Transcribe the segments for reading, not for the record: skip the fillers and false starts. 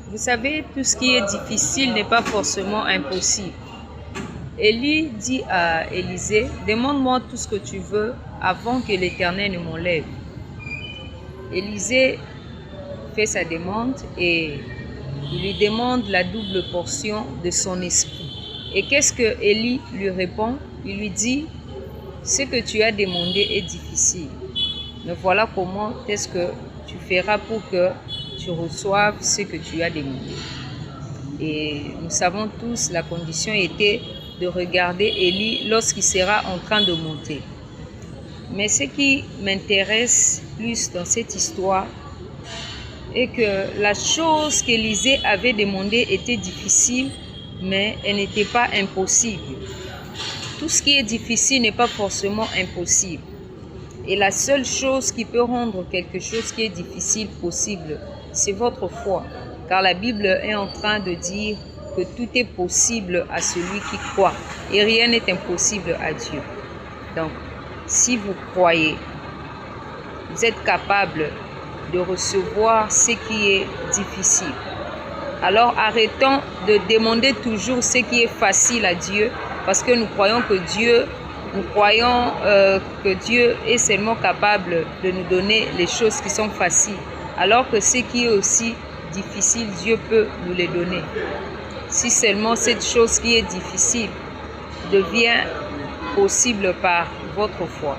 Vous savez, tout ce qui est difficile n'est pas forcément impossible. Élie dit à Élisée, demande-moi tout ce que tu veux avant que l'Éternel ne m'enlève. Élisée fait sa demande et il lui demande la double portion de son esprit. Et qu'est-ce que Élie lui répond? Il lui dit, ce que tu as demandé est difficile. Mais voilà comment est-ce que tu feras pour que tu reçoives ce que tu as demandé. Et nous savons tous, la condition était de regarder Élie lorsqu'il sera en train de monter. Mais ce qui m'intéresse plus dans cette histoire est que la chose qu'Élisée avait demandée était difficile, mais elle n'était pas impossible. Tout ce qui est difficile n'est pas forcément impossible. Et la seule chose qui peut rendre quelque chose qui est difficile possible, c'est votre foi. Car la Bible est en train de dire que tout est possible à celui qui croit. Et rien n'est impossible à Dieu. Donc, si vous croyez, vous êtes capable de recevoir ce qui est difficile. Alors, arrêtons de demander toujours ce qui est facile à Dieu, parce que nous croyons que Dieu est seulement capable de nous donner les choses qui sont faciles, alors que ce qui est aussi difficile, Dieu peut nous les donner. Si seulement cette chose qui est difficile devient possible par votre foi,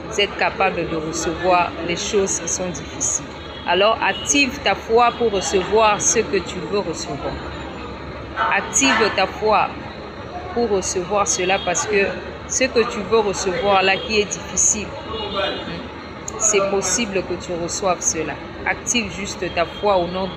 vous êtes capable de recevoir les choses qui sont difficiles. Alors active ta foi pour recevoir ce que tu veux recevoir. Active ta foi pour recevoir cela, parce que ce que tu veux recevoir là qui est difficile, c'est possible que tu reçoives cela. Active juste ta foi au nom